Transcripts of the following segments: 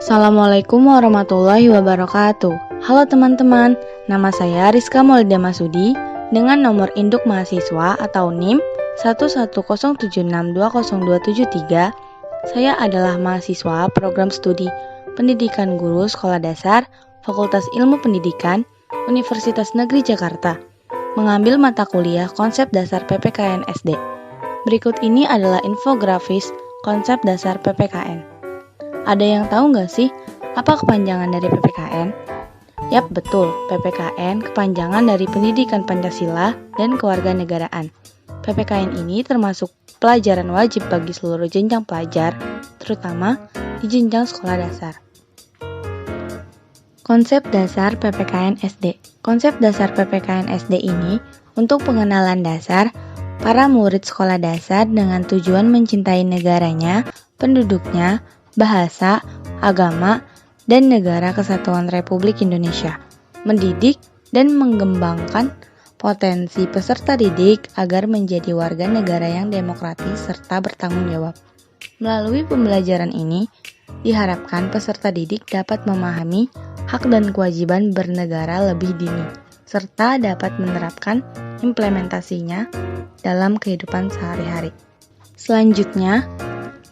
Assalamualaikum warahmatullahi wabarakatuh. Halo teman-teman, nama saya Rizka Maulida Masudi dengan nomor induk mahasiswa atau NIM 110762023. Saya adalah mahasiswa program studi Pendidikan Guru Sekolah Dasar Fakultas Ilmu Pendidikan Universitas Negeri Jakarta, mengambil mata kuliah konsep dasar PPKN SD. Berikut ini adalah infografis konsep dasar PPKN. Ada yang tahu nggak sih apa kepanjangan dari PPKN? Yap, betul, PPKN kepanjangan dari Pendidikan Pancasila dan Kewarganegaraan. PPKN ini termasuk pelajaran wajib bagi seluruh jenjang pelajar, terutama di jenjang sekolah dasar. Konsep dasar PPKN SD. Konsep dasar PPKN SD ini untuk pengenalan dasar para murid sekolah dasar dengan tujuan mencintai negaranya, penduduknya, bahasa, agama, dan negara kesatuan Republik Indonesia, mendidik dan mengembangkan potensi peserta didik agar menjadi warga negara yang demokratis serta bertanggung jawab. Melalui pembelajaran ini, diharapkan peserta didik dapat memahami hak dan kewajiban bernegara lebih dini, serta dapat menerapkan implementasinya dalam kehidupan sehari-hari. Selanjutnya,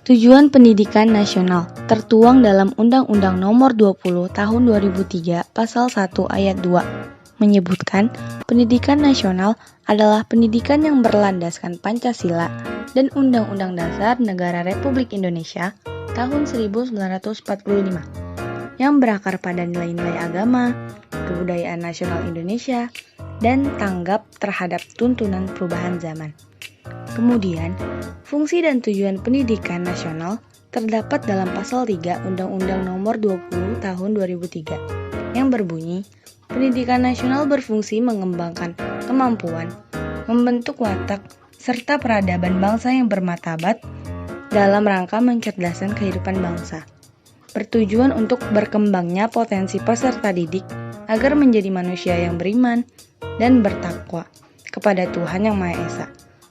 tujuan pendidikan nasional tertuang dalam Undang-Undang Nomor 20 Tahun 2003 Pasal 1 Ayat 2 menyebutkan pendidikan nasional adalah pendidikan yang berlandaskan Pancasila dan Undang-Undang Dasar Negara Republik Indonesia tahun 1945 yang berakar pada nilai-nilai agama, kebudayaan nasional Indonesia, dan tanggap terhadap tuntunan perubahan zaman. Kemudian, fungsi dan tujuan pendidikan nasional terdapat dalam Pasal 3 Undang-Undang Nomor 20 Tahun 2003 yang berbunyi, pendidikan nasional berfungsi mengembangkan kemampuan, membentuk watak, serta peradaban bangsa yang bermartabat dalam rangka mencerdaskan kehidupan bangsa. Bertujuan untuk berkembangnya potensi peserta didik agar menjadi manusia yang beriman dan bertakwa kepada Tuhan Yang Maha Esa,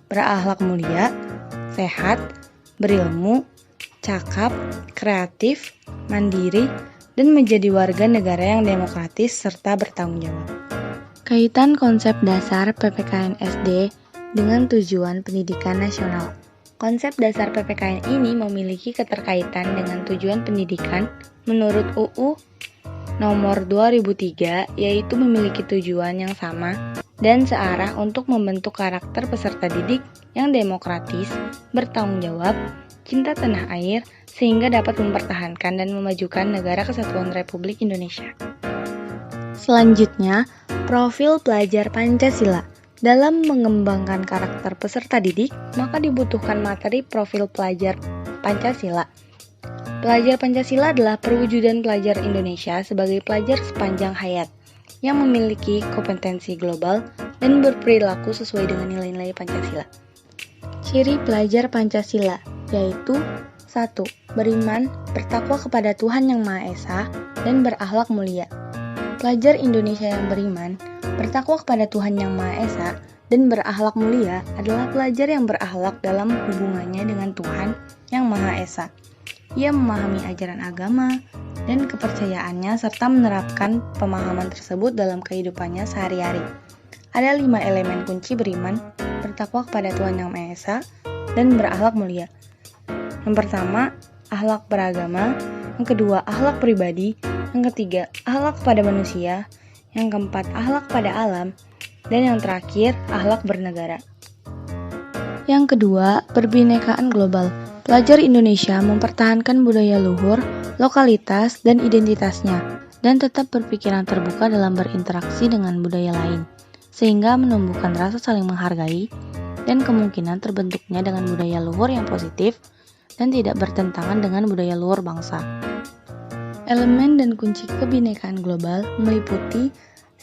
berakhlak mulia, sehat, berilmu, cakap, kreatif, mandiri, dan menjadi warga negara yang demokratis serta bertanggung jawab. Kaitan konsep dasar PPKN SD dengan tujuan pendidikan nasional. Konsep dasar PPKN ini memiliki keterkaitan dengan tujuan pendidikan menurut UU Nomor 2003, yaitu memiliki tujuan yang sama dan searah untuk membentuk karakter peserta didik yang demokratis, bertanggung jawab, cinta tanah air, sehingga dapat mempertahankan dan memajukan negara kesatuan Republik Indonesia. Selanjutnya, profil pelajar Pancasila. Dalam mengembangkan karakter peserta didik, maka dibutuhkan materi profil pelajar Pancasila. Pelajar Pancasila adalah perwujudan pelajar Indonesia sebagai pelajar sepanjang hayat yang memiliki kompetensi global dan berperilaku sesuai dengan nilai-nilai Pancasila. Ciri pelajar Pancasila yaitu 1. Beriman, bertakwa kepada Tuhan Yang Maha Esa, dan berakhlak mulia. Pelajar Indonesia yang beriman, bertakwa kepada Tuhan Yang Maha Esa, dan berakhlak mulia adalah pelajar yang berakhlak dalam hubungannya dengan Tuhan Yang Maha Esa. Ia memahami ajaran agama dan kepercayaannya serta menerapkan pemahaman tersebut dalam kehidupannya sehari-hari. Ada 5 elemen kunci beriman, bertakwa kepada Tuhan Yang Maha Esa, dan berakhlak mulia. Yang pertama, akhlak beragama. Yang kedua, akhlak pribadi. Yang ketiga, akhlak pada manusia. Yang keempat, akhlak pada alam. Dan yang terakhir, akhlak bernegara. Yang kedua, perbinekaan global. Pelajar Indonesia mempertahankan budaya luhur, lokalitas, dan identitasnya, dan tetap berpikiran terbuka dalam berinteraksi dengan budaya lain, sehingga menumbuhkan rasa saling menghargai dan kemungkinan terbentuknya dengan budaya luhur yang positif dan tidak bertentangan dengan budaya luhur bangsa. Elemen dan kunci kebinekaan global meliputi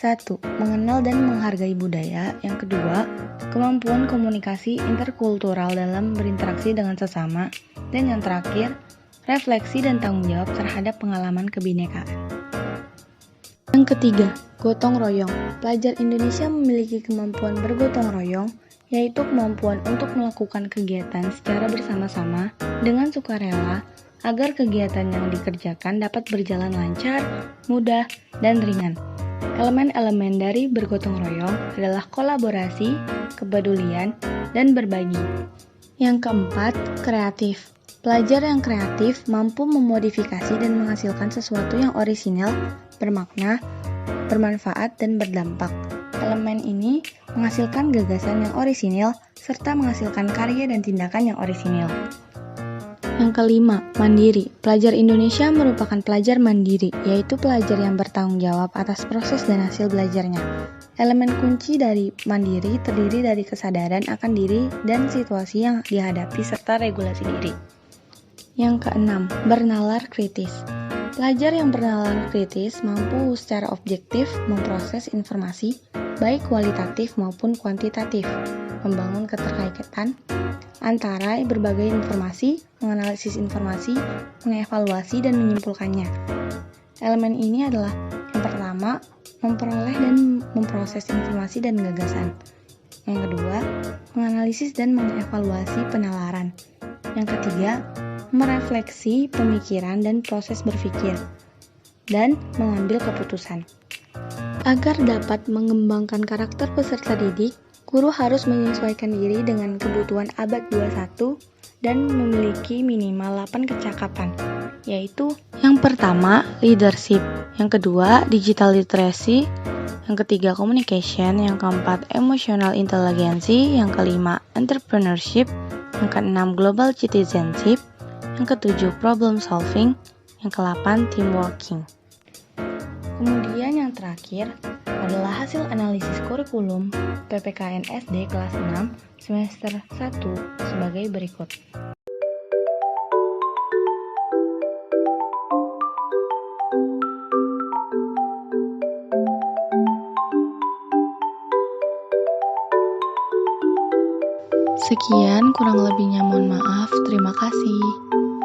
1. Mengenal dan menghargai budaya. Yang kedua, kemampuan komunikasi interkultural dalam berinteraksi dengan sesama. Dan yang terakhir, refleksi dan tanggung jawab terhadap pengalaman kebinekaan. Yang ketiga, gotong royong. Pelajar Indonesia memiliki kemampuan bergotong royong, yaitu kemampuan untuk melakukan kegiatan secara bersama-sama dengan sukarela agar kegiatan yang dikerjakan dapat berjalan lancar, mudah, dan ringan. Elemen-elemen dari bergotong royong adalah kolaborasi, kepedulian, dan berbagi. Yang keempat, kreatif. Pelajar yang kreatif mampu memodifikasi dan menghasilkan sesuatu yang orisinal, bermakna, bermanfaat, dan berdampak. Elemen ini menghasilkan gagasan yang orisinil, serta menghasilkan karya dan tindakan yang orisinil. Yang kelima, mandiri. Pelajar Indonesia merupakan pelajar mandiri, yaitu pelajar yang bertanggung jawab atas proses dan hasil belajarnya. Elemen kunci dari mandiri terdiri dari kesadaran akan diri dan situasi yang dihadapi serta regulasi diri. Yang keenam, bernalar kritis. Pelajar yang bernalar kritis mampu secara objektif memproses informasi, baik kualitatif maupun kuantitatif, membangun keterkaitan antara berbagai informasi, menganalisis informasi, mengevaluasi, dan menyimpulkannya. Elemen ini adalah yang pertama, memperoleh dan memproses informasi dan gagasan. Yang kedua, menganalisis dan mengevaluasi penalaran. Yang ketiga, merefleksi pemikiran dan proses berpikir, dan mengambil keputusan. Agar dapat mengembangkan karakter peserta didik, guru harus menyesuaikan diri dengan kebutuhan abad 21 dan memiliki minimal 8 kecakapan, yaitu yang pertama, leadership, yang kedua, digital literacy, yang ketiga, communication, yang keempat, emotional intelligence, yang kelima, entrepreneurship, yang keenam, global citizenship, yang ketujuh, problem solving, yang ke-8, teamworking. Kemudian yang terakhir adalah hasil analisis kurikulum PPKN SD kelas 6 semester 1 sebagai berikut. Sekian, kurang lebihnya mohon maaf. Terima kasih.